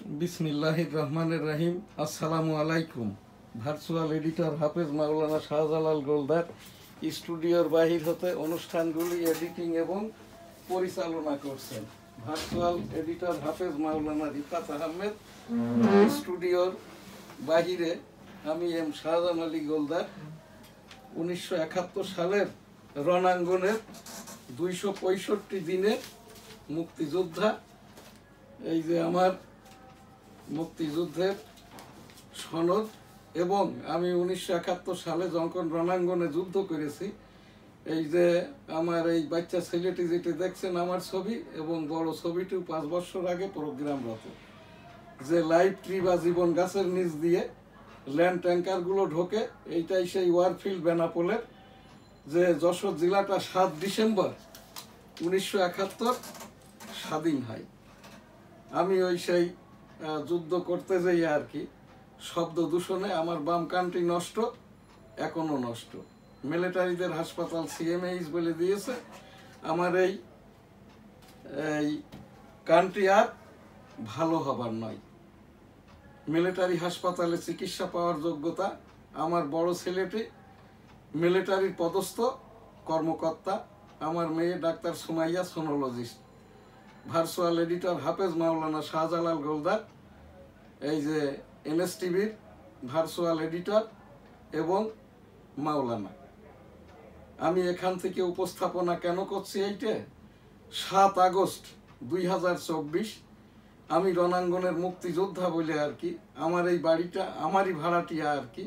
বিসমিল্লাহির রহমানির রহিম। আসসালামু আলাইকুম। ভার্চুয়াল এডিটর হাফেজ মাওলানা শাহজালাল গোলদার স্টুডিওর বাহির হতে অনুষ্ঠানগুলি এডিটিং এবং পরিচালনা করছেন ভার্চুয়াল এডিটর হাফেজ মাওলানা রিফাত আহমেদ। স্টুডিওর বাহিরে আমি এম শাহজাহান আলী গোলদার 1971 সালের রণাঙ্গনের 265 দিনের মুক্তিযোদ্ধা। এই যে আমার মুক্তিযুদ্ধের সনদ, এবং আমি 1971 সালে যখন রণাঙ্গনে যুদ্ধ করেছি, এই যে আমার এই বাচ্চা ছেলেটি যেটি দেখছেন আমার ছবি, এবং বড় ছবিটিও 5 বছর আগে প্রোগ্রামরত। যে লাইভ ট্রি বা জীবন গাছের নিচ দিয়ে ল্যান্ড ট্যাঙ্কারগুলো ঢোকে, এইটাই সেই ওয়ারফিল্ড বেনাপোলের যে যশোর জেলাটা 7 ডিসেম্বর 1971 স্বাধীন হয়। আমি ওই সেই যুদ্ধ করতে যাই আর কি, শব্দ দূষণে আমার বাম কানটি নষ্ট, এখনো নষ্ট। মিলিটারিদের হাসপাতাল সিএমএইচ বলে দিয়েছে আমার এই কানটি আর ভালো হবার নয়। মিলিটারি হাসপাতালে চিকিৎসা পাওয়ার যোগ্যতা আমার বড় ছেলেটি মিলিটারির পদস্থ কর্মকর্তা, আমার মেয়ে doctor Sumaiya sonologist. Virtual editor হাফেজ মাওলানা শাহজালাল গোলদার এই যে এনএসটিভির ভার্চুয়াল এডিটর এবং মাওলানা। আমি এখান থেকে উপস্থাপনা কেন করছি, এইটে 7 আগস্ট 2024 আমি রণাঙ্গনের মুক্তিযোদ্ধা বলে আর কি, আমার এই বাড়িটা আমারই ভাড়াটিয়া আর কি,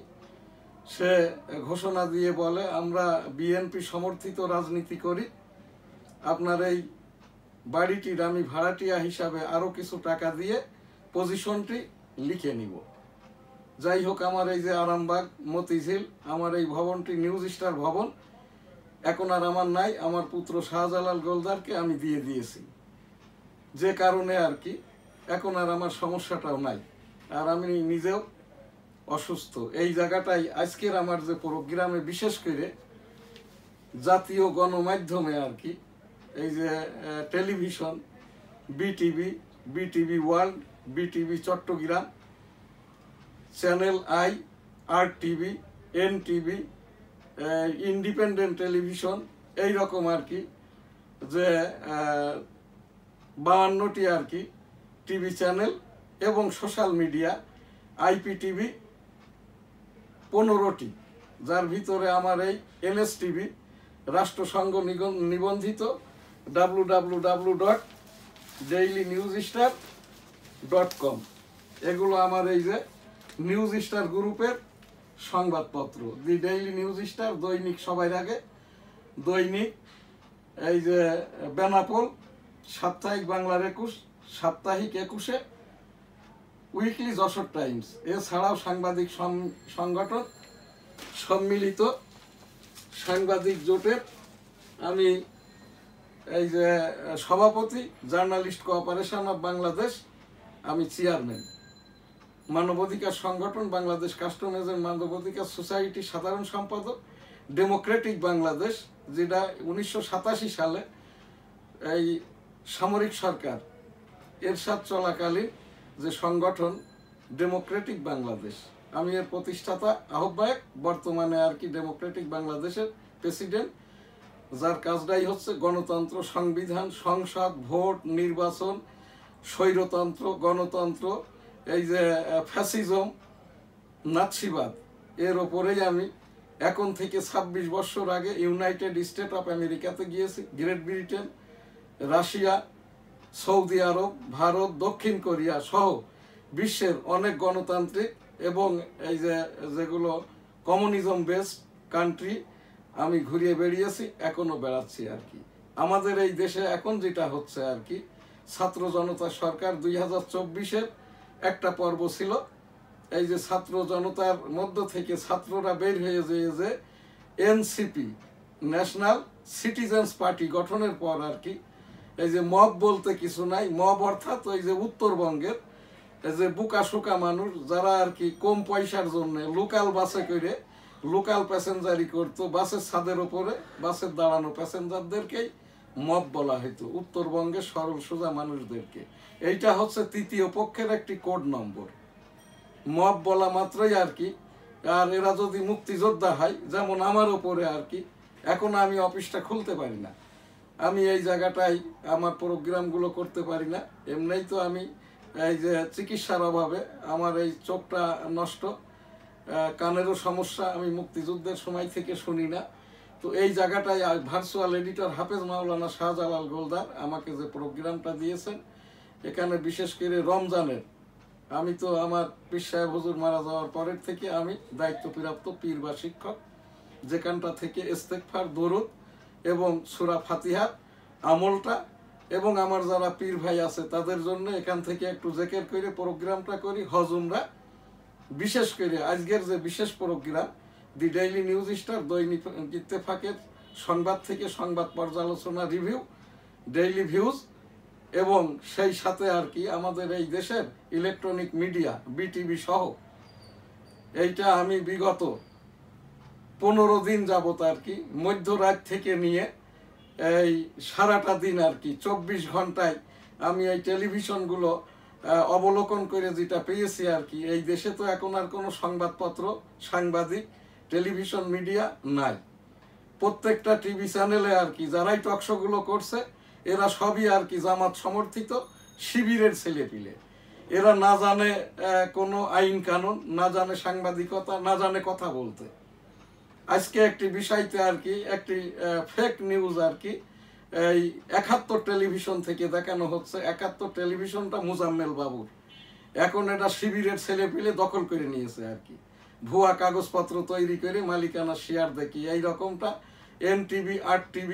সে ঘোষণা দিয়ে বলে আমরা বিএনপি সমর্থিত রাজনীতি করি, আপনার এই বাড়িটির আমি ভাড়াটিয়া হিসাবে আরো কিছু টাকা দিয়ে পজিশনটি লিখে নিব। যাই হোক, আমার এই যে আরামবাগ মতিঝিল আমার এই ভবনটি নিউজ স্টার ভবন এখন আর আমার নাই, আমার পুত্র শাহজালাল গোলদারকে আমি দিয়ে দিয়েছি, যে কারণে আর কি এখন আর আমার সমস্যাটাও নাই, আর আমি নিজেও অসুস্থ। এই জায়গাটাই আজকের আমার যে প্রোগ্রামে বিশেষ করে জাতীয় গণমাধ্যমে আর কি, এই যে television BTV world, BTV Chattogram, channel I, RTV, NTV, Independent Television, এই রকম আর কি যে 52টি আর কি টিভি চ্যানেল, এবং সোশ্যাল মিডিয়া IPTV 15টি, যার ভিতরে আমার এই NSTV রাষ্ট্রসংঘ নিবন্ধিত www.dailynewsstar.com, এগুলো আমার এই যে নিউজ স্টার গ্রুপের সংবাদপত্র। দি ডেইলি নিউজ স্টার দৈনিক সবার আগে, দৈনিক এই যে বেনাপোল, সাপ্তাহিক বাংলার 21, সাপ্তাহিক 21, উইকলি যশোর টাইমস, এছাড়াও সাংবাদিক সংগঠন সম্মিলিত সাংবাদিক জোটের আমি এই যে সভাপতি, জার্নালিস্ট কোঅপারেশন অফ বাংলাদেশ আমি চেয়ারম্যান, মানবাধিকার সংগঠন বাংলাদেশ কাস্টমাইজের মানবাধিকার সোসাইটি সাধারণ সম্পাদক, ডেমোক্রেটিক বাংলাদেশ, যেটা 1987 সালে এই সামরিক সরকার এরশাদ চলাকালীন যে সংগঠন ডেমোক্রেটিক বাংলাদেশ, আমি এর প্রতিষ্ঠাতা আহ্বায়ক, বর্তমানে আর কি ডেমোক্রেটিক বাংলাদেশের প্রেসিডেন্ট, যার কাজটাই হচ্ছে গণতন্ত্র, সংবিধান, সংসদ, ভোট, নির্বাচন, স্বৈরতন্ত্র, গণতন্ত্র, এই যে ফ্যাসিজম, নাৎসিবাদ, এর ওপরেই আমি এখন থেকে 26 বছর আগে ইউনাইটেড স্টেট অফ আমেরিকাতে গিয়েছি, গ্রেট ব্রিটেন, রাশিয়া, সৌদি আরব, ভারত, দক্ষিণ কোরিয়া সহ বিশ্বের অনেক গণতান্ত্রিক এবং এই যে যেগুলো কমিউনিজম বেসড কান্ট্রি আমি ঘুরিয়ে বেরিয়েছি, এখনো বেড়াচ্ছি আর কি। আমাদের এই দেশে এখন যেটা হচ্ছে আর কি, ছাত্র জনতা সরকার 2024-এর একটা পর্ব ছিল, এই যে ছাত্র জনতার মধ্য থেকে ছাত্ররা বের হয়ে যে এনসিপি, ন্যাশনাল সিটিজেন্স পার্টি গঠনের পর আর কি, এই যে মব বলতে কিছু নাই, মব অর্থাৎ ওই যে উত্তরবঙ্গের এই যে বুকাশুকা মানুষ যারা আর কি কম পয়সার জন্য লোকাল বাসে করে লোকাল প্যাসেঞ্জারি করতো, বাসের ছাদের ওপরে বাসের দাঁড়ানো প্যাসেঞ্জারদেরকেই মব বলা হতো উত্তরবঙ্গের সরল সোজা মানুষদেরকে। এইটা হচ্ছে তৃতীয় পক্ষের একটি কোড নম্বর। মব বলা মাত্রই আর কি, আর এরা যদি মুক্তিযোদ্ধা হয় যেমন আমার ওপরে আর কি, এখন আমি অফিসটা খুলতে পারি না, আমি এই জায়গাটায় আমার প্রোগ্রামগুলো করতে পারি না। এমনিই তো আমি এই যে চিকিৎসার অভাবে আমার এই চোখটা নষ্ট, কানেরও সমস্যা, আমি মুক্তিযুদ্ধের সময় থেকে শুনি না। তো এই জায়গাটায় ভার্চুয়াল এডিটর হাফেজ মাওলানা শাহজালাল গোলদার আমাকে যে প্রোগ্রামটা দিয়েছেন, এখানে বিশেষ করে রমজানের, আমি তো আমার পীর সাহেব হুজুর মারা যাওয়ার পরের থেকে আমি দায়িত্বপ্রাপ্ত পীর বা শিক্ষক, যেখানটা থেকে ইস্তেগফার, দরুদ এবং সূরা ফাতিহার আমলটা এবং আমার যারা পীর ভাই আছে তাদের জন্য এখান থেকে একটু জেকের করে প্রোগ্রামটা করি। হজ উমরা, বিশেষ করে আজকের যে বিশেষ প্রোগ্রাম দি ডেইলি নিউজ স্টার, দৈনিক ইত্তেফাকের সংবাদ থেকে সংবাদ পর্যালোচনা, রিভিউ, ডেইলি ভিউজ এবং সেই সাথে আর কি আমাদের এই দেশের ইলেকট্রনিক মিডিয়া বিটিভি সহ, এইটা আমি বিগত 15 দিন যাবত আর কি মধ্যরাত থেকে নিয়ে এই সারাটা দিন আর কি 24 ঘন্টায় আমি এই টেলিভিশনগুলো অবলোকন করে যেটা পেয়েছি আর কি, এই দেশে তো এখন আর কোনো সংবাদপত্র, সাংবাদিক, টেলিভিশন মিডিয়া নাই। প্রত্যেকটা টিভি চ্যানেলে আর কি যারাই টকশোগুলো করছে এরা সবই আর কি জামাত সমর্থিত শিবিরের ছেলেপিলে। এরা না জানে কোনো আইন কানুন, না জানে সাংবাদিকতা, না জানে কথা বলতে। আজকে একটি বিষয়তে আর কি একটি ফেক নিউজ আর কি এই 71 টেলিভিশন থেকে দেখানো হচ্ছে। 71 টেলিভিশনটা মুজাম্মেল বাবুর, এখন এটা শিবিরের ছেলেপিলে দখল করে নিয়েছে আর কি, ভুয়া কাগজপত্র তৈরি করে মালিকানা শেয়ার দেখি এই রকমটা। এনটিভি, RTV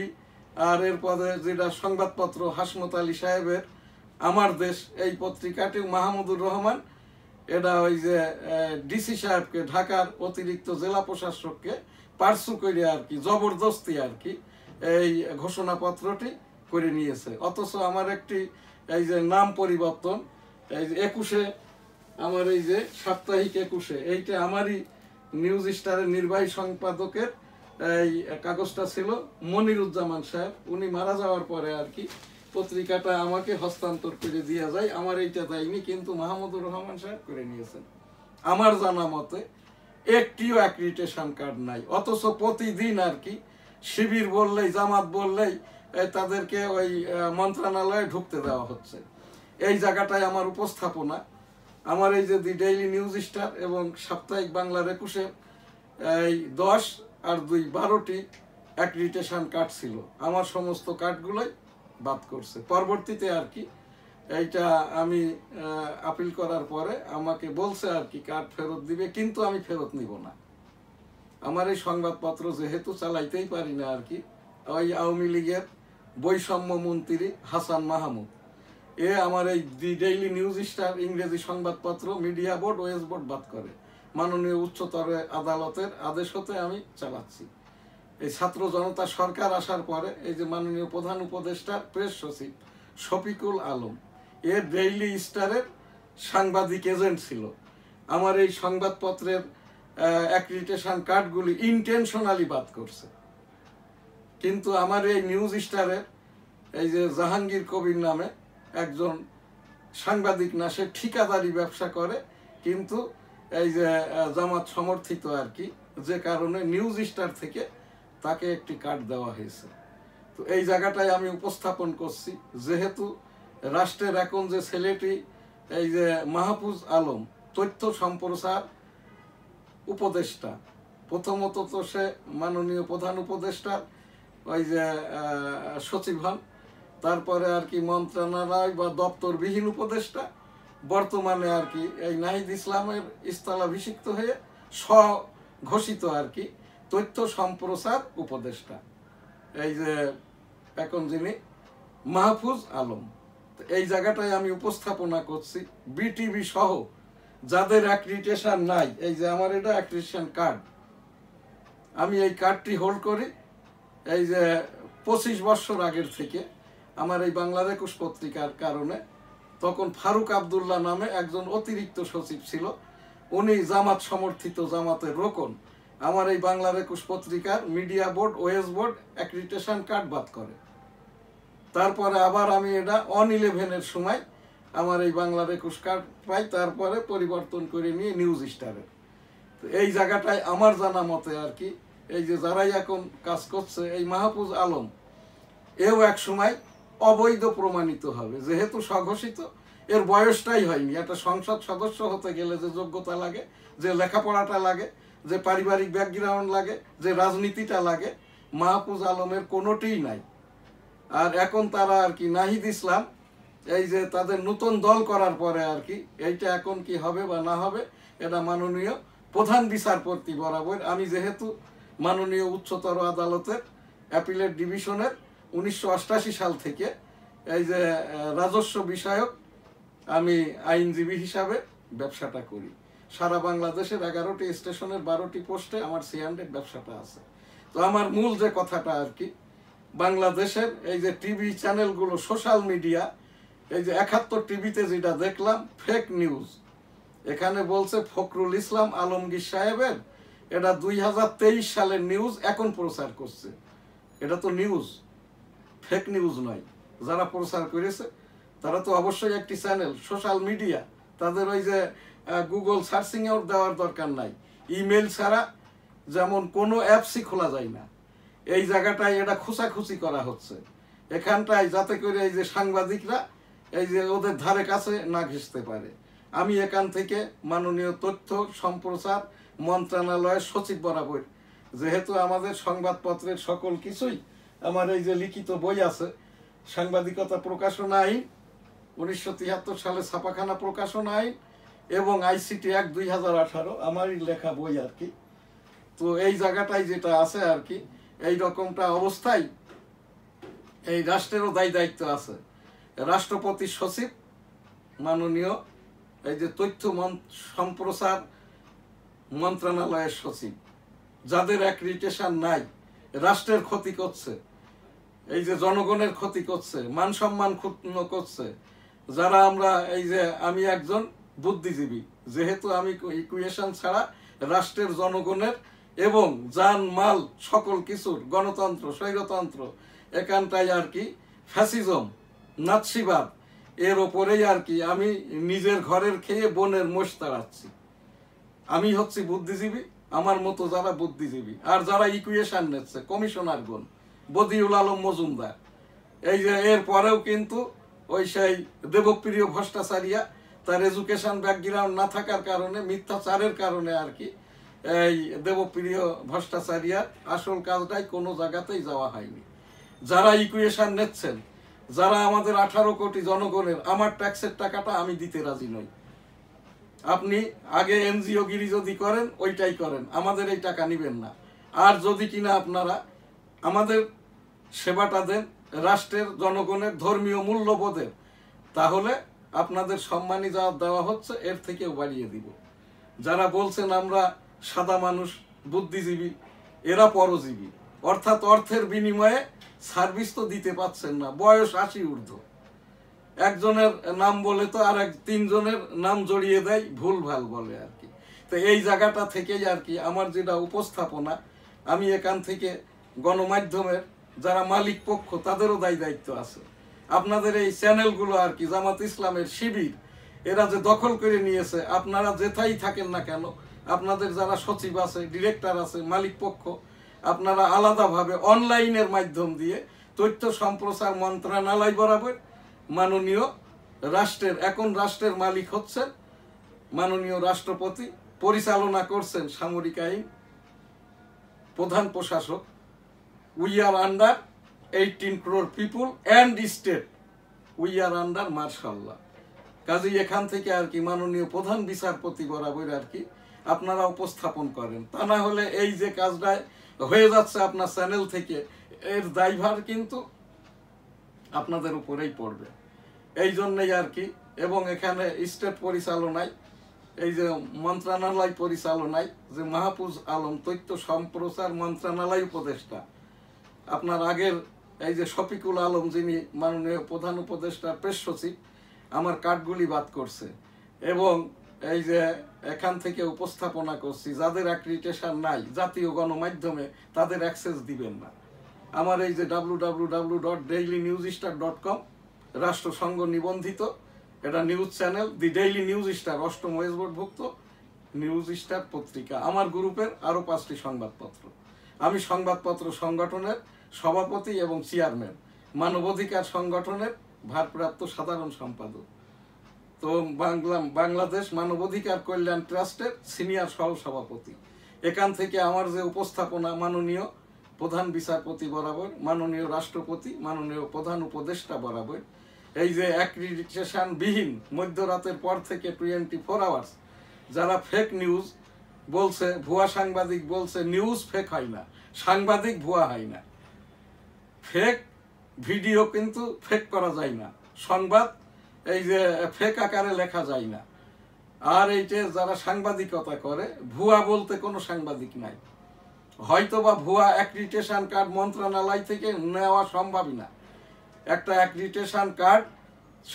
আর এরপরে যেটা সংবাদপত্র হাসমত আলী সাহেবের আমার দেশ, এই পত্রিকাটি মাহমুদুর রহমান, এটা ওই যে ডিসি সাহেবকে, ঢাকার অতিরিক্ত জেলা প্রশাসককে পার্সু করে আর কি জবরদস্তি আর কি এই ঘোষণাপত্রটি করে নিয়েছে। অথচ আমার একটি এই যে নাম পরিবর্তন, এই যে 21-এ আমার এই যে সাপ্তাহিক 21-এ, এইটা আমারই নিউজ স্টারের নির্বাহী সম্পাদকের এই কাগজটা ছিল মনিরুজ্জামান সাহেব, উনি মারা যাওয়ার পরে আর কি পত্রিকাটা আমাকে হস্তান্তর করে দিয়ে যায়। আমার এইটা দেয়নি, কিন্তু মাহমুদুর রহমান সাহেব করে নিয়েছেন। আমার জানা মতে একটিও অ্যাক্রিডিটেশন কার্ড নাই, অথচ প্রতিদিন আর কি শিবির বললেই, জামাত বললেই তাদেরকে ওই মন্ত্রণালয়ে ঢুকতে দেওয়া হচ্ছে। এই জায়গাটায় আমার উপস্থাপনা, আমার এই যে দি ডেইলি নিউজ স্টার এবং সাপ্তাহিক বাংলার 21-এ এই 10 আর 2 12টি অ্যাক্রিডিটেশন কার্ড ছিল, আমার সমস্ত কার্ডগুলোই বাদ করছে। পরবর্তীতে আর কি এইটা আমি আপিল করার পরে আমাকে বলছে আর কি কার্ড ফেরত দিবে, কিন্তু আমি ফেরত নিব না। আমার এই সংবাদপত্র যেহেতু চালাইতেই পারি না আর কি, ওই আওয়ামী লীগের বৈষম্য মন্ত্রী হাসান মাহমুদ আমার এই দি ডেইলি নিউজ স্টার ইংরেজি সংবাদপত্র মিডিয়া বোর্ড, ওয়েস বোর্ড বাদ করে মাননীয় উচ্চতর আদালতের আদেশ হতে আমি চালাচ্ছি। এই ছাত্র জনতা সরকার আসার পরে এই যে মাননীয় প্রধান উপদেষ্টার প্রেস সচিব শফিকুল আলম এর ডেইলি স্টারের সাংবাদিক এজেন্ট ছিল, আমার এই সংবাদপত্রের অ্যাক্রিডিটেশন কার্ডগুলি ইন্টেনশনালি বাদ করছে। কিন্তু আমার এই নিউজ স্টারের এই যে জাহাঙ্গীর কবির নামে একজন সাংবাদিক না, সে ঠিকাদারি ব্যবসা করে, কিন্তু এই যে জামাত সমর্থিত আর কি, যে কারণে নিউজ স্টার থেকে তাকে একটি কার্ড দেওয়া হয়েছে। তো এই জায়গাটায় আমি উপস্থাপন করছি, যেহেতু রাষ্ট্রের এখন যে ছেলেটি এই যে মাহফুজ আলম তথ্য সম্প্রচার উপদেষ্টা, প্রথমত তো সে মাননীয় প্রধান উপদেষ্টা ওই যে সচিব হন, তারপরে আর কি মন্ত্রণালয় বা দপ্তরবিহীন উপদেষ্টা, বর্তমানে আর কি এই নাহিদ ইসলামের স্থলাভিষিক্ত হয়ে স্বঘোষিত আর কি তথ্য সম্প্রচার উপদেষ্টা, এই যে এখন যিনি মাহফুজ আলম। এই জায়গাটায় আমি উপস্থাপনা করছি বিটিভি সহ যাদের অ্যাক্রিডিটেশন নাই, এই যে আমার এটা অ্যাক্রিডিটেশন কার্ড, আমি এই কার্ডটি হোল্ড করি এই যে 25 বছর আগের থেকে। আমার এই বাংলার 21 পত্রিকার কারণে তখন ফারুক আবদুল্লাহ নামে একজন অতিরিক্ত সচিব ছিল, উনি জামাত সমর্থিত, জামাতের রোকন, আমার এই বাংলার 21 পত্রিকার মিডিয়া বোর্ড, ওয়েস বোর্ড অ্যাক্রিডিটেশন কার্ড বাদ করে। তারপরে আবার আমি এটা অন-11-এর সময় আমার এই বাংলার 21 কার্ড পাই, তারপরে পরিবর্তন করে নিয়ে নিউজ স্টারে। তো এই জায়গাটায় আমার জানা মতে আর কি, এই যে যারাই এখন কাজ করছে, এই মাহফুজ আলম এও এক সময় অবৈধ প্রমাণিত হবে, যেহেতু স্বঘোষিত, এর বয়সটাই হয়নি। একটা সংসদ সদস্য হতে গেলে যে যোগ্যতা লাগে, যে লেখাপড়াটা লাগে, যে পারিবারিক ব্যাকগ্রাউন্ড লাগে, যে রাজনীতিটা লাগে, মাহফুজ আলমের কোনোটিই নাই। আর এখন তারা আর কি নাহিদ ইসলাম, এই যে তাদের নতুন দল করার পরে আর কি, এইটা এখন কি হবে বা না হবে, এটা মাননীয় প্রধান বিচারপতি বরাবর। আমি যেহেতু মাননীয় উচ্চতর আদালতের অ্যাপিলেট ডিভিশনের 1988 সাল থেকে এই যে রাজস্ব বিষয়ক আমি আইনজীবী হিসাবে ব্যবসাটা করি। সারা বাংলাদেশের 11টি স্টেশনের 12টি পোস্টে আমার C&A ব্যবসাটা আছে। তো আমার মূল যে কথাটা আর কি, বাংলাদেশের এই যে টিভি চ্যানেলগুলো, সোশ্যাল মিডিয়া, এই যে 71 টিভিতে যেটা দেখলাম ফেক নিউজ, এখানে বলছে ফখরুল ইসলাম আলমগীর সাহেবের এটা 2023 সালের নিউজ এখন প্রচার করছে। এটা তো নিউজ, ফেক নিউজ নয়। যারা প্রচার করেছে তারা তো অবশ্যই একটি চ্যানেল, সোশ্যাল মিডিয়া, তাদের ওই যে গুগল সার্চিং এও দেওয়ার দরকার নাই। ইমেল ছাড়া যেমন কোনো অ্যাপসই খোলা যায় না, এই জায়গাটায় এটা খুচাখুচি করা হচ্ছে এখানটায়, যাতে করে এই যে সাংবাদিকরা এই যে ওদের ধারে কাছে না ঘেঁষতে পারে। আমি এখান থেকে মাননীয় তথ্য সম্প্রচার মন্ত্রণালয়ের সচিব বরাবর, যেহেতু আমাদের সংবাদপত্রের সকল কিছুই আমার এই যে লিখিত বই আছে, সাংবাদিকতা প্রকাশনা আইন 1973 সালে ছাপাখানা প্রকাশনা আইন এবং ICT অ্যাক্ট 2018 আমারই লেখা বই আর কি। তো এই জায়গাটায় যেটা আছে আর কি, এই রকমটা অবস্থায় এই রাষ্ট্রেরও দায়িত্ব আছে। রাষ্ট্রপতি সচিব মাননীয় এই যে তথ্য সম্প্রচার মন্ত্রণালয়ের সচিব, যাদের অ্যাক্রিডিটেশন নাই, রাষ্ট্রের ক্ষতি করছে, এই যে জনগণের ক্ষতি করছে, মান সম্মান ক্ষুণ্ণ করছে। যারা আমরা এই যে আমি একজন বুদ্ধিজীবী, যেহেতু আমি ইকুয়েশন ছাড়া রাষ্ট্রের জনগণের এবং জান মাল সকল কিছুর, গণতন্ত্র স্বৈরতন্ত্র এখানটায় আর কি ফ্যাসিজম নাৎসিবাদ এর ওপরেই আর কি আমি নিজের ঘরের খেয়ে বনের মোষ তাড়াচ্ছি। আমি হচ্ছি বুদ্ধিজীবী, আমার মতো যারা বুদ্ধিজীবী আর যারা ইকুয়েশন নিচ্ছে, কমিশনারগণ, বদিউল আলম মজুমদার, এই যে এর পরেও কিন্তু ওই সেই দেবপ্রিয় ভ্রষ্টাচারিয়া, তার এডুকেশন ব্যাকগ্রাউন্ড না থাকার কারণে, মিথ্যাচারের কারণে আর কি এই দেবপ্রিয় ভ্রষ্টাচারিয়ার আসল কাজটাই কোনো জায়গাতেই যাওয়া হয়নি। যারা ইকুয়েশন নিচ্ছেন, যারা আমাদের 18 কোটি জনগণের, আমার ট্যাক্সের টাকাটা আমি দিতে রাজি নই। আপনি আগে এনজিও গিরি যদি করেন ওইটাই করেন, আমাদের এই টাকা নিবেন না। আর যদি কিনা আপনারা আমাদের সেবাটা দেন রাষ্ট্রের, জনগণের, ধর্মীয় মূল্যবোধের, তাহলে আপনাদের সম্মানী যা দেওয়া হচ্ছে এর থেকেও বাড়িয়ে দিব। যারা বলছেন আমরা সাদা মানুষ, বুদ্ধিজীবী, এরা পরজীবী, অর্থাৎ অর্থের বিনিময়ে সার্ভিস তো দিতে পাচ্ছেন না, বয়স 80 ঊর্ধ্ব। একজনের নাম বলে তো আর 3 জনের নাম জড়িয়ে দেয়, ভুল ভাল বলে আর কি। তো এই জায়গাটা থেকেই আর কি আমার যেটা উপস্থাপনা, আমি এখান থেকে গণমাধ্যমের যারা মালিক পক্ষ তাদেরও দায়িত্ব আছে। আপনাদের এই চ্যানেলগুলো আর কি জামাত ইসলামের শিবির, এরা যে দখল করে নিয়েছে, আপনারা যেথাই থাকেন না কেন, আপনাদের যারা সচিব আছে, ডিরেক্টর আছে, মালিক পক্ষ, আপনারা আলাদাভাবে অনলাইনের মাধ্যম দিয়ে তথ্য সম্প্রচার মন্ত্রণালয় বরাবর মাননীয় রাষ্ট্রের, এখন রাষ্ট্রের মালিক হচ্ছেন মাননীয় রাষ্ট্রপতি, পরিচালনা করছেন সামরিক আইন প্রধান প্রশাসক। We are under 18 crore people and state, we are under মার্শাল্লাহ। কাজেই এখান থেকে আর কি মাননীয় প্রধান বিচারপতি বরাবর আর কি আপনারা উপস্থাপন করেন। তা না হলে এই যে কাজটা হয়ে যাচ্ছে আপনার চ্যানেল থেকে, এর দায়ভার কিন্তু আপনাদের উপরেই পড়বে। এই জন্যই আর কি, এবং এখানে স্টেট পরিচালনায়, এই যে মন্ত্রণালয় পরিচালনায় যে মাহফুজ আলম তথ্য সম্প্রচার মন্ত্রণালয় উপদেষ্টা, আপনার আগের এই যে শফিকুল আলম যিনি মাননীয় প্রধান উপদেষ্টার প্রেস সচিব, আমার কার্ডগুলি বাদ করছে। এবং এই যে এখান থেকে উপস্থাপনা করছি, যাদের অ্যাক্রিডিটেশন নাই জাতীয় গণমাধ্যমে, তাদের অ্যাক্সেস দিবেন না। আমার এই যে www.dailynewsstar.com রাষ্ট্রসংঘ নিবন্ধিত এটা news channel, the daily news star 8ম ওয়েজবোর্ডভুক্ত নিউজ স্টার পত্রিকা। আমার গ্রুপের আরও 5টি সংবাদপত্র। আমি সংবাদপত্র সংগঠনের সভাপতি এবং চেয়ারম্যান, মানবাধিকার সংগঠনের ভারপ্রাপ্ত সাধারণ সম্পাদক, তো বাংলাদেশ মানবাধিকার কল্যাণ ট্রাস্টের সিনিয়র সহ সভাপতি। এখান থেকে আমার যে উপস্থাপনা মাননীয় প্রধান বিচারপতি বরাবর, মাননীয় রাষ্ট্রপতি, মাননীয় প্রধান উপদেষ্টা বরাবর, এই যে অ্যাক্রিডিটেশন বিহীন মধ্যরাতের পর থেকে 24 আওয়ার্স যারা ফেক নিউজ বলছে, ভুয়া সাংবাদিক বলছে, নিউজ ফেক হয় না, সাংবাদিক ভুয়া হয় না, ফেক ভিডিও কিন্তু ফেক করা যায় না, সংবাদ এই যে ফেক আকারে লেখা যায় না। আর এইটা যারা সাংবাদিকতা করে, ভুয়া বলতে কোনো সাংবাদিক নাই, হয়তো বা ভুয়া অ্যাক্রিডিটেশন কার্ড মন্ত্রণালয় থেকে নেওয়া সম্ভবই না। একটা অ্যাক্রিডিটেশন কার্ড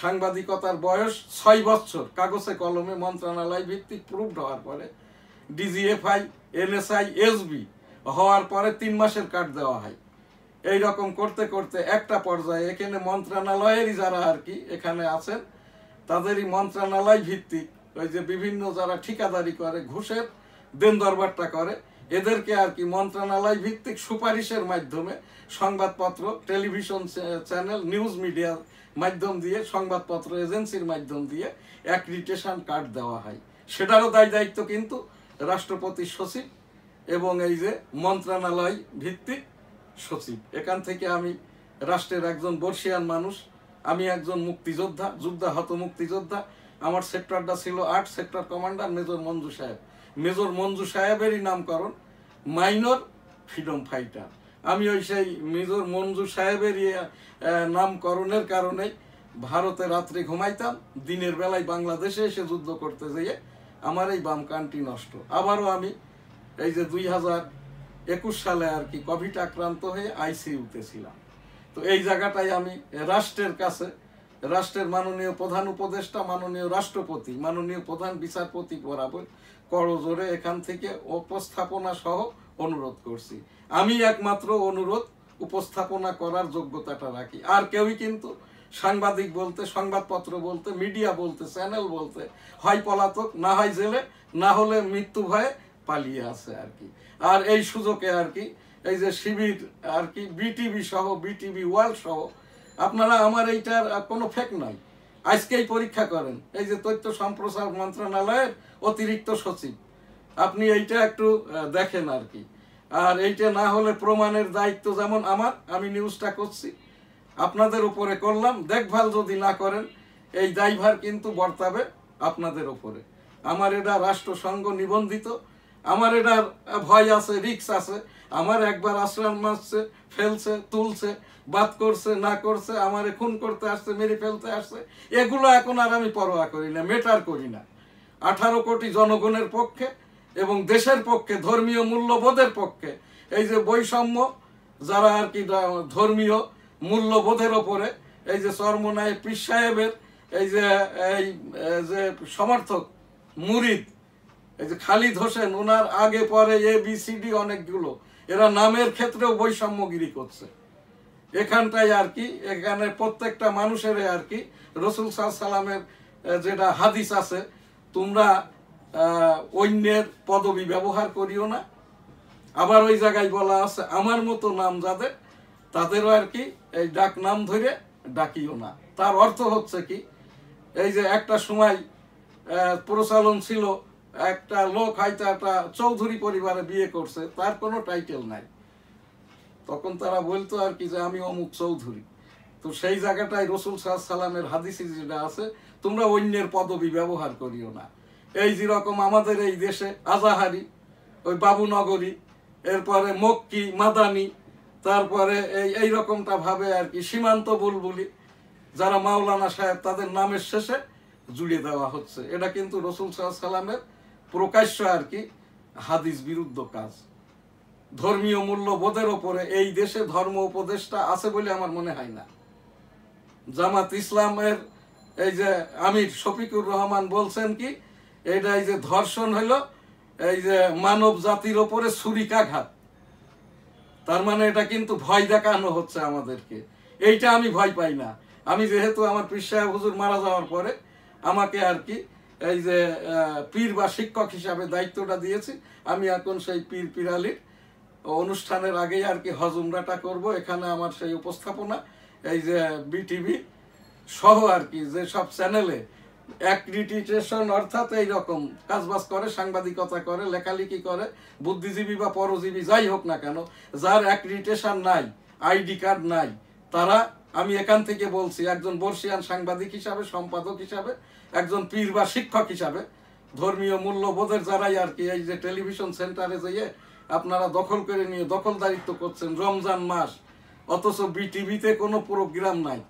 সাংবাদিকতার বয়স 6 বছর কাগজে কলমে মন্ত্রণালয় ভিত্তিক প্রুভড হওয়ার পরে, ডিজিএফআই, এনএসআই, এসবি হওয়ার পরে 3 মাসের কার্ড দেওয়া হয়। এই রকম করতে করতে একটা পর্যায়ে এখানে মন্ত্রণালয়েরই যারা আর কি এখানে আছেন, তাদেরই মন্ত্রণালয় ভিত্তিক ওই যে বিভিন্ন যারা ঠিকাদারি করে, ঘুষের দেন দরবারটা করে, এদেরকে আর কি মন্ত্রণালয় ভিত্তিক সুপারিশের মাধ্যমে সংবাদপত্র, টেলিভিশন চ্যানেল, নিউজ মিডিয়ার মাধ্যম দিয়ে, সংবাদপত্র এজেন্সির মাধ্যম দিয়ে অ্যাক্রিডিটেশন কার্ড দেওয়া হয়। সেটারও দায়িত্ব কিন্তু রাষ্ট্রপতি সচিব এবং এই যে মন্ত্রণালয় ভিত্তিক সচিব। এখান থেকে আমি রাষ্ট্রের একজন বর্ষিয়ান মানুষ, আমি একজন মুক্তিযোদ্ধা, যুদ্ধাহত মুক্তিযোদ্ধা। আমার সেক্টরটা ছিল 8, সেক্টর কমান্ডার মেজর মঞ্জু সাহেব। মেজর মঞ্জু সাহেবেরই নামকরণ মাইনর ফ্রিডম ফাইটার। আমি ওই সেই মেজর মঞ্জু সাহেবেরই নামকরণের কারণে ভারতে রাত্রে ঘুমাইতাম, দিনের বেলায় বাংলাদেশে এসে যুদ্ধ করতে যেয়ে আমার এই বাম কানটি নষ্ট। আবারও আমি এই যে 2021 সালে আর কি কোভিড আক্রান্ত হয়ে আইসিইউতে ছিলাম। তো এই জায়গাটায় আমি রাষ্ট্রের কাছে, রাষ্ট্রের মাননীয় প্রধান উপদেষ্টা, মাননীয় রাষ্ট্রপতি, মাননীয় প্রধান বিচারপতি বরাবর করজোরে এখান থেকে উপস্থাপনা সহ অনুরোধ করছি। আমি একমাত্র অনুরোধ উপস্থাপনা করার যোগ্যতাটা রাখি। আর কেউই কিন্তু সাংবাদিক বলতে, সংবাদপত্র বলতে, মিডিয়া বলতে, চ্যানেল বলতে হয় পলাতক, না হয় জেলে, না হলে মৃত্যু ভয়ে পালিয়ে আছে আর কি। আর এই সুযোগে আর কি এই যে শিবির আর কি, বিটিভি সহ, বিটিভি ওয়ার্ল্ড সহ, আপনারা আমার এইটার কোনো ফেক নাই, আজকেই পরীক্ষা করেন। এই যে তথ্য সম্প্রচার মন্ত্রণালয়ের অতিরিক্ত সচিব, আপনি এইটা একটু দেখেন আর কি। আর এইটা না হলে প্রমাণের দায়িত্ব যেমন আমার, আমি নিউজটা করছি, আপনাদের উপরে করলাম, দেখভাল যদি না করেন এই দায়ভার কিন্তু বর্তাবে আপনাদের উপরে। আমার এটা রাষ্ট্রসংঘ নিবন্ধিত, আমার এটার ভয় আছে, রিস্ক আছে। আমার একবার আশ্রম মারছে, ফেলছে, তুলছে, বাদ করছে, না করছে, আমারে খুন করতে আসছে, মেরে ফেলতে আসছে, এগুলো এখন আর আমি পরোয়া করি না, মেটার করি না। 18 কোটি জনগণের পক্ষে এবং দেশের পক্ষে, ধর্মীয় মূল্যবোধের পক্ষে, এই যে বৈষম্য যারা আর কি ধর্মীয় মূল্যবোধের ওপরে, এই যে চরমনায় পীর সাহেবের এই যে সমর্থক মুরিদ, এই যে খালিদ হোসেন, ওনার আগে পরে ABCD অনেকগুলো, এরা নামের ক্ষেত্রেও বৈষম্যগিরি করছে। এখানটায় আর কি, এখানে প্রত্যেকটা মানুষের আর কি রাসূল সাল্লাল্লাহু আলাইহি সাল্লামের যেটা হাদিস আছে, তোমরা অন্যের পদবি ব্যবহার করিও না। আবার ওই জায়গায় বলা আছে, আমার মতো নাম যাদের, তাদেরও আর কি এই ডাক নাম ধরে ডাকিও না। তার অর্থ হচ্ছে কি, এই যে একটা সময় প্রচলন ছিল, একটা লোক হয়তো একটা চৌধুরী পরিবারে বিয়ে করছে, তার কোনো টাইটেল নাই, তখন তারা বলতো আর কি যে আমি অমুক চৌধুরী। তো সেই জায়গাটায় রাসূল সাল্লাল্লাহু আলাইহি সাল্লামের হাদিসে যেটা আছে, তোমরা অন্যের পদবি ব্যবহার করিও না। এই যেরকম আমাদের এই দেশে আজাহারি, ওই বাবুনগরী, এরপরে মক্কি, মাদানি, তারপরে এই রকমটা ভাবে আর কি সীমান্ত বুলবুলি, যারা মাওলানা সাহেব, তাদের নামের শেষে জুড়ে দেওয়া হচ্ছে। এটা কিন্তু রাসূল সাল্লাল্লাহু আলাইহি সাল্লামের প্রকাশ্য আর কি হাদিস বিরুদ্ধ কাজ। ধর্মীয় মূল্যবোধের ওপরে এই দেশে ধর্ম উপদেষ্টা আছে বলে আমার মনে হয় না। জামাত ইসলামের এই যে আমির শফিকুর রহমান বলছেন কি, এটা এই যে ধর্ষণ হলো এই যে মানব জাতির ওপরে ছুরিকাঘাত। তার মানে এটা কিন্তু ভয় দেখানো হচ্ছে আমাদেরকে। এইটা আমি ভয় পাই না। আমি যেহেতু আমার পীর সাহেব হুজুর মারা যাওয়ার পরে আমাকে আর কি এই যে পীর বা শিক্ষক হিসাবে দায়িত্বটা দিয়েছি, আমি এখন সেই পীর পিরালির অনুষ্ঠানের আগেই আর কি হজ উমরাটা করব। এখানে আমার সেই উপস্থাপনা এই যে বিটিভি সহ আর কি যে সব চ্যানেলে অ্যাক্রিডিটেশন অর্থাৎ এইরকম কাজবাজ করে, সাংবাদিকতা করে, লেখালেখি করে, বুদ্ধিজীবী বা পরজীবী যাই হোক না কেন, যার অ্যাক্রিডিটেশন নাই, আইডি কার্ড নাই, তারা, আমি এখান থেকে বলছি, একজন বর্ষিয়ান সাংবাদিক হিসাবে, সম্পাদক হিসাবে, একজন পীর বা শিক্ষক হিসাবে, ধর্মীয় মূল্যবোধের যারাই আর কি এই যে টেলিভিশন সেন্টারে যেয়ে আপনারা দখল করে নিয়ে দখলদারিত্ব করছেন রমজান মাস, অথচ বিটিভিতে কোনো প্রোগ্রাম নাই,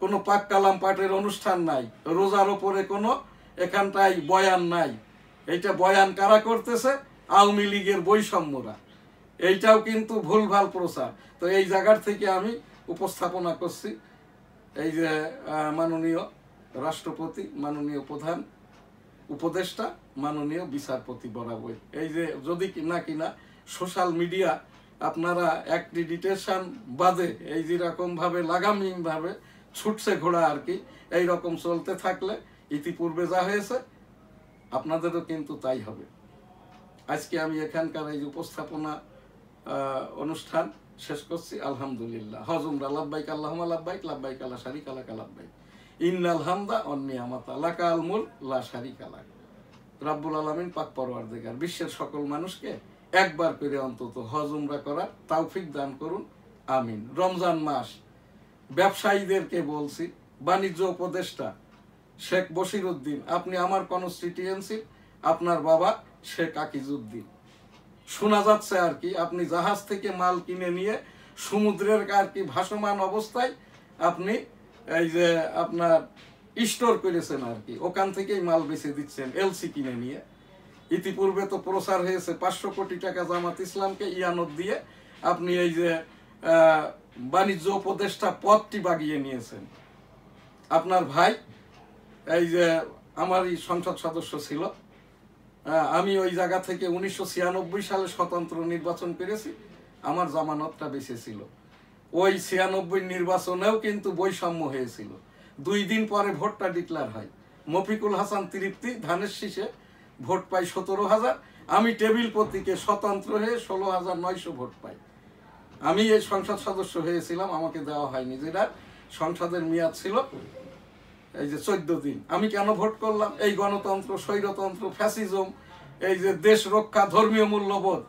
কোনো পাক কালাম পাঠের অনুষ্ঠান নাই, রোজার ওপরে কোনো এখানটায় বয়ান নাই। এইটা বয়ান কারা করতেছে? আওয়ামী লীগের বৈষম্যরা। এইটাও কিন্তু ভুলভাল প্রচার। তো এই জায়গার থেকে আমি উপস্থাপনা করছি এই যে মাননীয় রাষ্ট্রপতি, মাননীয় প্রধান উপদেষ্টা, মাননীয় বিচারপতি বরাবর এই যে যদি কিনা সোশ্যাল মিডিয়া আপনারা অ্যাক্রিডিটেশন বাদে এই যেরকম ভাবে লাগামহীন ভাবে ছুটছে ঘোড়া আর কি, এইরকম চলতে থাকলে ইতিপূর্বে যা হয়েছে আপনাদেরও কিন্তু তাই হবে। আজকে আমি এখানকার এই উপস্থাপনা অনুষ্ঠান শেষ করছি। আলহামদুলিল্লাহ। হজ উমরা লাব্বাইক আল্লাহুম্মা লাব্বাইক, লাব্বাইক লা শারীকা লাকা লাব্বাইক, ইন্নাল হামদা ওয়ান নি'মাতা লাকাল মুলক লা শারীকা লাক। রব্বুল আলামিন পাক পরওয়ারদিগার বিশ্বের সকল মানুষকে একবার করে অন্তত হজ উমরা করার তৌফিক দান করুন, আমিন। রমজান মাস ব্যবসায়ীদেরকে বলছি, বাণিজ্য উপদেষ্টা শেখ বশিরউদ্দিন, আপনি আমার কনস্টিটিউয়েন্সি, আপনার বাবা শেখ আকিজউদ্দিন, শোনা যাচ্ছে আর কি আপনি জাহাজ থেকে মাল কিনে নিয়ে সমুদ্রের আর কি ভাসমান অবস্থায় আপনি এই যে আপনার স্টোর করেছেন আর কি, ওখান থেকেই মাল বেচে দিচ্ছেন এলসি কিনে নিয়ে। ইতিপূর্বে তো প্রচার হয়েছে 500 কোটি টাকা জামাত ইসলামকে ইয়ানত দিয়ে আপনি এই যে বাণিজ্য উপদেষ্টা পদটি বাগিয়ে নিয়েছেন। আপনার ভাই এই যে আমারই সংসদ সদস্য ছিল, আমি ওই জায়গা থেকে 1996 সালে স্বতন্ত্র নির্বাচন করেছি, আমার জামানতটা বেঁচে ছিল। ওই 96 নির্বাচনেও কিন্তু বৈষম্য হয়েছিল। 2 দিন পরে ভোটটা ডিক্লেয়ার হয়। মফিকুল হাসান তৃপ্তি ধানের শীষে ভোট পাই 17,000, আমি টেবিল প্রতীকে স্বতন্ত্র হয়ে 16,900 ভোট পাই। আমি এই সংসদ সদস্য হয়েছিলাম, আমাকে দেওয়া হয়নি, যেটা সংসদের মেয়াদ ছিল এই যে 14 দিন। আমি কেন ভোট করলাম? এই গণতন্ত্র, স্বৈরতন্ত্র, ফ্যাসিজম, এই যে দেশ রক্ষা, ধর্মীয় মূল্যবোধ,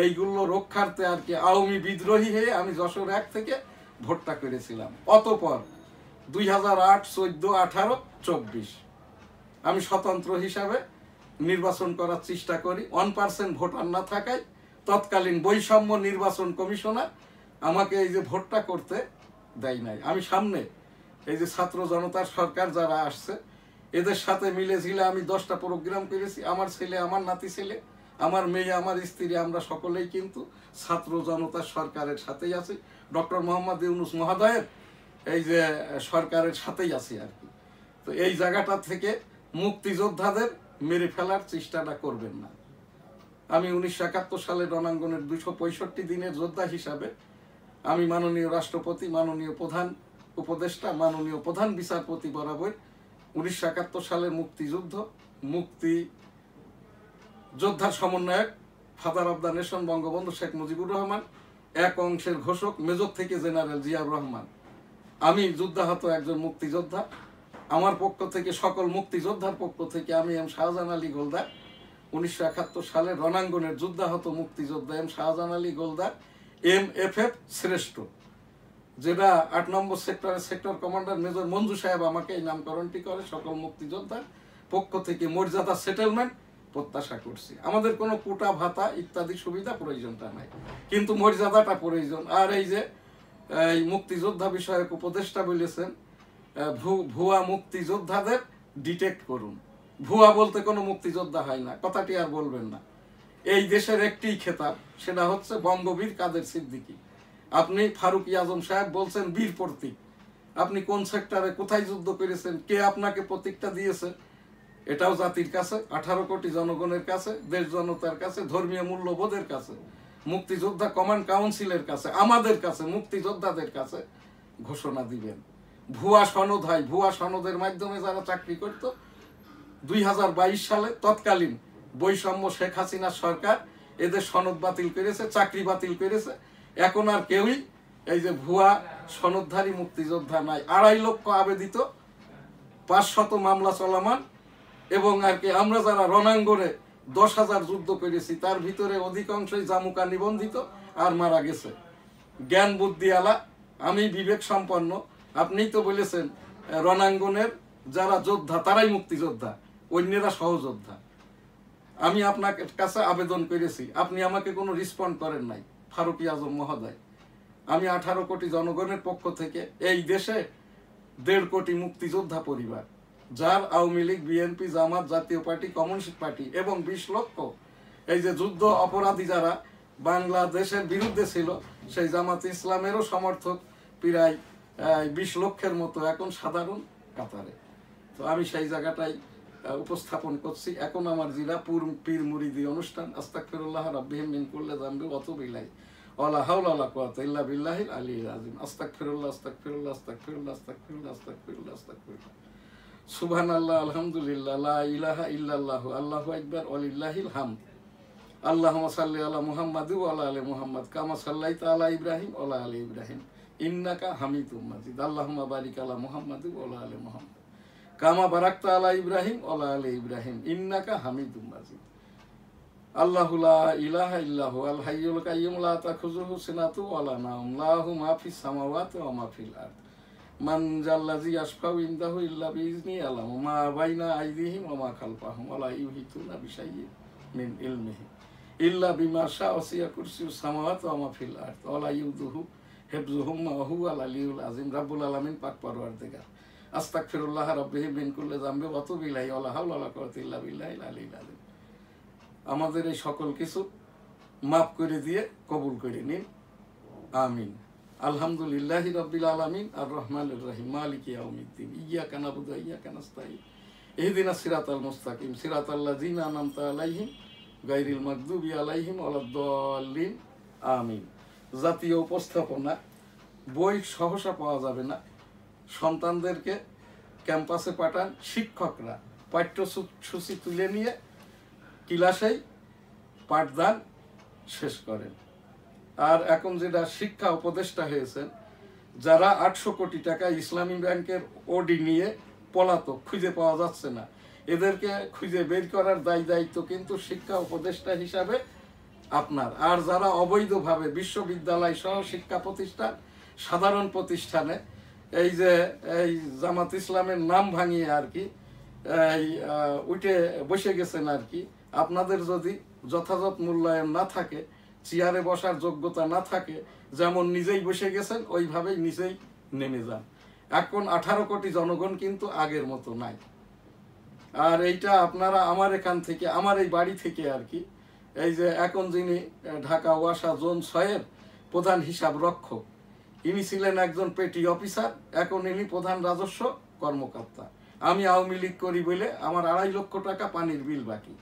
এইগুলো রক্ষার্থে আর কি আওয়ামী বিদ্রোহী হয়ে আমি যশোর 1 থেকে ভোটটা করেছিলাম। অতঃপর 2008, 14, 18, 24 আমি স্বতন্ত্র হিসাবে নির্বাচন করার চেষ্টা করি। 1% ভোটার না থাকায় তৎকালীন বৈষম্য নির্বাচন কমিশনার আমাকে এই যে ভোটটা করতে দেয় নাই। আমি সামনে এই যে ছাত্র জনতার সরকার যারা আসছে এদের সাথে মিলে ঝিলে আমি 10টা প্রোগ্রাম করেছি। আমার ছেলে, আমার নাতি ছেলে, আমার মেয়ে, আমার স্ত্রী, আমরা সকলেই কিন্তু ছাত্র জনতার সরকারের সাথেই আছি। ডক্টর মোহাম্মদ ইউনূস মহোদয়ের এই যে সরকারের সাথেই আছি আর কি। তো এই জায়গাটা থেকে মুক্তিযোদ্ধাদের মেরে ফেলার চেষ্টাটা করবেন না। আমি 1971 সালে রণাঙ্গনের 265 দিনের যোদ্ধা হিসাবে আমি মাননীয় রাষ্ট্রপতি, মাননীয় প্রধান উপদেষ্টা, মাননীয় প্রধান বিচারপতি বরাবর 1971 সালের মুক্তি যোদ্ধার সমন্বয়ক, father of the nation Bangabandhu Sheikh Mujibur Rahman, এক অংশের ঘোষক মেজর থেকে জেনারেল জিয়াউর রহমান, আমি যুদ্ধাহত একজন মুক্তিযোদ্ধা। আমার পক্ষ থেকে, সকল মুক্তিযোদ্ধার পক্ষ থেকে আমি এম শাহজাহান আলী গোলদার, 1971 সালে রণাঙ্গনের যুদ্ধাহত মুক্তিযোদ্ধা এম শাহজাহান আলী গোলদার, MFF শ্রেষ্ঠ, যেটা 8 নম্বর সেক্টরের সেক্টর কমান্ডার মেজর মঞ্জু সাহেব আমাকে এই নামকরণটি করে, সকল মুক্তিযোদ্ধার পক্ষ থেকে মর্যাদা সেটেলমেন্ট প্রত্যাশা করছি। আমাদের কোনো কোটা ভাতা ইত্যাদি সুবিধা প্রয়োজনটা নাই, কিন্তু মর্যাদাটা প্রয়োজন। আর এই যে এই মুক্তিযোদ্ধা বিষয়ক উপদেষ্টা বলেছেন ভুয়া মুক্তিযোদ্ধাদের ডিটেক্ট করুন। ভুয়া বলতে কোনো মুক্তিযোদ্ধা হয় না, কথাটি আর বলবেন না। এই দেশের একটি খেতাব, সেটা হচ্ছে বঙ্গবীর কাদের সিদ্দিকী। আপনি ফারুক আজম সাহেব বলছেন বীর প্রতীক, আপনি কোন সেক্টরে কোথায় যুদ্ধ করেছেন, কে আপনাকে প্রতীকটা দিয়েছে, এটাও জাতির কাছে, 18 কোটি জনগণের কাছে, দেশ জনতার কাছে, ধর্মীয় মূল্যবোধের কাছে মুক্তিযোদ্ধা কমান্ড কাউন্সিলের কাছে, আমাদের কাছে, মুক্তিযোদ্ধাদের কাছে ঘোষণা দিবেন। ভুয়া সনদ হয়, ভুয়া সনদের মাধ্যমে যারা চাকরি করত 2022 সালে তৎকালীন বৈষম্য শেখ হাসিনা সরকার এদের সনদ বাতিল করেছে, চাকরি বাতিল করেছে। এখন আর কেউই এই যে ভুয়া সনদধারী মুক্তিযোদ্ধা নাই। 2.5 লক্ষ আবেদিত, 500 মামলা চলমান, এবং আর কি আমরা যারা রণাঙ্গনে 10,000 যুদ্ধ করেছি তার ভিতরে অধিকাংশই জামুকা নিবন্ধিত আর মারা গেছে। জ্ঞান বুদ্ধি আলা, আমি বিবেক সম্পন্ন। আপনিই তো বলেছেন রণাঙ্গনের যারা যোদ্ধা তারাই মুক্তিযোদ্ধা, অন্যেরা সহযোদ্ধা। আমি আপনার কাছে আবেদন করেছি, আপনি আমাকে কোনো রেসপন্ড করেন নাই ফারুকী আজম মহোদয়। আমি 18 কোটি জনগণের পক্ষ থেকে এই দেশে 1.5 কোটি মুক্তিযোদ্ধা পরিবার, যার আওয়ামী লীগ, বিএনপি, জামাত, জাতীয় পার্টি, কমিউনিস্ট পার্টি এবং 20 লক্ষ এই যে যুদ্ধ অপরাধী যারা বাংলাদেশের বিরুদ্ধে ছিল, সেই জামাত ইসলামেরও সমর্থক প্রায় 20 লক্ষের মতো এখন সাধারণ কাতারে। তো আমি সেই জায়গাটাই উপস্থাপন করছি। এখন আমার জিলা পীর মুরিদি অনুষ্ঠান। আস্তাগফিরুল্লাহ রাব্বিহিম মিন কুল্লি যামবি ওয়া আতুবু ইলাইহি ওয়ালা হাওলা ওয়ালা কুওয়াতা ইল্লা বিল্লাহিল আলিয়্যিল আযীম। আস্তাগফিরুল্লাহ আস্তাগফিরুল্লাহ আস্তাগফিরুল্লাহ আস্তাগফিরুল্লাহ আস্তাগফিরুল্লাহ আস্তাগফিরুল্লাহ। সুবহানাল্লাহ, আলহামদুলিল্লাহ, লা ইলাহা ইল্লাল্লাহু, আল্লাহু আকবার, ওয়ালিল্লাহিল হামদ। আল্লাহুম্মা সাল্লি আলা মুহাম্মাদি ওয়া আলা আলি মুহাম্মাদ কামা সাল্লাইতা আলা ইব্রাহিম ওয়া আলা আলি ইব্রাহিম ইন্নাকা হামিদুম মাজিদ। আল্লাহুম্মা বারিক আলা মুহাম্মাদি ওয়া আলা আলি মুহাম্মাদ কামা বারাকতা আলা ইব্রাহিম ওয়া আলা আলি ইব্রাহিম ইন্নাকা হামিদুম মাজিদ। আল্লাহু লা ইলাহা ইল্লাহু আল হাইয়ুল কাইয়্যুম লা তাখুযুহু সিনাতু ওয়া লা নাওম লাহু মা ফিস সামাওয়াতি ওয়া মা ফিল আরদ মান জাল্লাযী ইয়াশফাউ ইনদাহু ইল্লা বিইজনি আলামু মা বাইনা আইদিহিম ওয়া মা খালফাহুম ওয়া লা ইউহিতুনা বিশাইইন মিন ইলমিহি ইল্লা বিমা শাআ ওয়াসি'a কুরসিয়ুস সামাওয়াতি ওয়া মা ফিল আরদ ওয়া লা ইউদুহু হিফযুহুমা ওয়া হুয়াল আলিয়্যুল আযীম। রাব্বুল আলামিন পাক পরওয়ারদিগার, আস্তাগফিরুল্লাহ রাব্বিহি মিন কুল্লি যামবি ওয়া আতুবু ইলাইহি ওয়া লা হাওলা ওয়া লা কুওয়াতা ইল্লা বিল্লাহিল আলিয়্যিল আযীম। আমাদের এই সকল কিছু মাফ করে দিয়ে কবুল করে নিন, আমিন। আলহামদুলিল্লাহি রাব্বিল আলামিন আর রহমানির রহিম মালিকি ইয়াউমিদ্দিন ইয়্যাকা না'বুদু ওয়া ইয়্যাকা নাস্তাঈন ইহদিনাস সিরাতাল মুস্তাকিম সিরাতাল লাযিনা আন'আমতা আলাইহিম গায়রিল মাগদুবি আলাইহিম ওয়ালাদ-দাল্লিন, আমিন। জাতীয় উপস্থাপনা বই সহসা পাওয়া যাবে না। সন্তানদেরকে ক্যাম্পাসে পাঠান, শিক্ষকরা পাঠ্যসূচি তুলে নিয়ে ক্লাসেই পাঠদান শেষ করেন। আর এখন যেটা শিক্ষা উপদেষ্টা হয়েছেন, যারা 800 কোটি টাকা ইসলামী ব্যাংকের ওডি নিয়ে পলাতক, খুঁজে পাওয়া যাচ্ছে না, এদেরকে খুঁজে বের করার দায়িত্ব কিন্তু শিক্ষা উপদেষ্টা হিসাবে আপনার। আর যারা অবৈধভাবে বিশ্ববিদ্যালয় সহ শিক্ষা প্রতিষ্ঠান, সাধারণ প্রতিষ্ঠানে এই যে এই জামাত ইসলামের নাম ভাঙিয়ে আর কি উঠে বসে গেছেন আর কি, আপনাদের যদি যথাযথ মূল্যায়ন না থাকে, চেয়ারে বসার যোগ্যতা না থাকে, যেমন নিজেই বসে গেছেন ওইভাবেই নিজেই নেমে যান। এখন 18 কোটি জনগণ কিন্তু আগের মতো নাই। আর এইটা আপনারা আমার এখান থেকে, আমার এই বাড়ি থেকে আর কি, এই যে এখন যিনি ঢাকা ওয়াসা জোন 6-এর প্রধান হিসাব রক্ষক, ইনি ছিলেন একজন পেটি অফিসার, এখন ইনি প্রধান রাজস্ব কর্মকর্তা। আমি আওয়ামী লীগ করি বলে আমার 2.5 লক্ষ টাকা পানির বিল বাকি।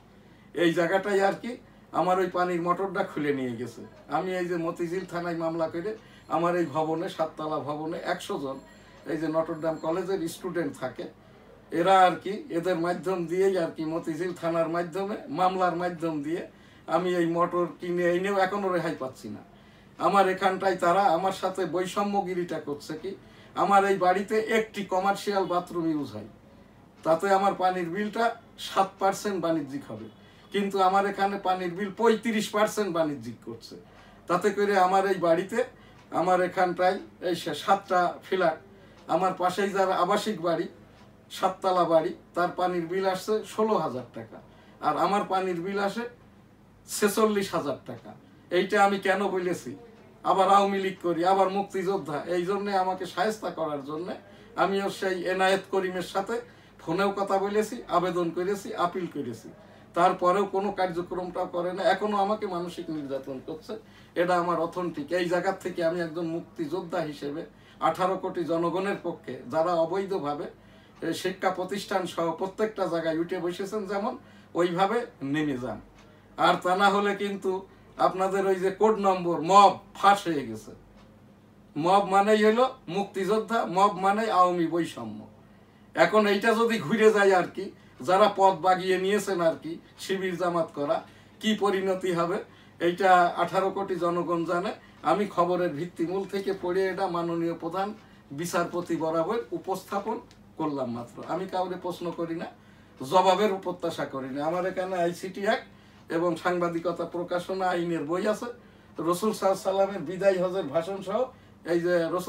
এই জায়গাটাই আর কি আমার ওই পানির মোটরটা খুলে নিয়ে গেছে। আমি এই যে মতিঝিল থানায় মামলা করে আমার এই ভবনে, 7 তলা ভবনে 100 জন এই যে নটরডেম কলেজের স্টুডেন্ট থাকে, এরা আর কি এদের মাধ্যম দিয়েই আর কি মতিঝিল থানার মাধ্যমে, মামলার মাধ্যম দিয়ে আমি এই মোটর কিনে এনেও এখনো রেহাই পাচ্ছি না। আমার এখানটায় তারা আমার সাথে বৈষম্যগিরিটা করছে কি, আমার এই বাড়িতে একটি কমার্শিয়াল বাথরুম ইউজ হয়, তাতে আমার পানির বিলটা 7% বাণিজ্যিক হবে, কিন্তু আমার এখানে পানির বিল 35% বাণিজ্যিক করছে। তাতে করে আমার এই বাড়িতে, আমার এখানটায় এই 7টা ফ্ল্যাট, আমার পাশেই যার আবাসিক বাড়ি 7 তলা বাড়ি, তার পানির বিল আসছে 16,000 টাকা, আর আমার পানির বিল আসে 46,000 টাকা। এইটা আমি কেন বলেছি, আবার আওয়ামী লীগ করি, আবার মুক্তিযোদ্ধা, এই জন্যে আমাকে শায়েস্তা করার জন্যে আমিও সেই এনায়েত করিমের সাথে ফোনেও কথা বলেছি, আবেদন করেছি, আপিল করেছি, তারপরেও কোনো কার্যক্রমটা করে না, এখনো আমাকে মানসিক নির্যাতন করছে। এটা আমার অথেন্টিক। এই জায়গা থেকে আমি একজন মুক্তিযোদ্ধা হিসেবে 18 কোটি জনগণের পক্ষে যারা অবৈধভাবে শিক্ষা প্রতিষ্ঠান সহ প্রত্যেকটা জায়গায় উঠে বসেছেন, যেমন ওইভাবে নেমে যান। আর তা না হলে কিন্তু আপনাদের ওই যে কোড নম্বর মব ফাঁস হয়ে গেছে। মব মানেই হলো মুক্তিযোদ্ধা, মব মানে আওয়ামী বৈষম্য। এখন এইটা যদি ঘুরে যায় আর কি, যারা পথ বাগিয়ে নিয়েছেন আর কি শিবির জামাত করা, কি পরিণতি হবে এইটা 18 কোটি জনগণ জানে। আমি খবরের ভিত্তিমূল থেকে পড়ে এটা মাননীয় প্রধান বিচারপতি বরাবর উপস্থাপন করলাম মাত্র। আমি কাউরে প্রশ্ন করি না, জবাবের প্রত্যাশা করি না। আমার এখানে আইসিটি অ্যাক্ট এবং সাংবাদিকতা প্রকাশনা আইনের বই আছে, রসুল সাল্লাল্লাহু আলাইহি ওয়াসাল্লামের বিদায় হজের ভাষণ সহ এই যে রসুল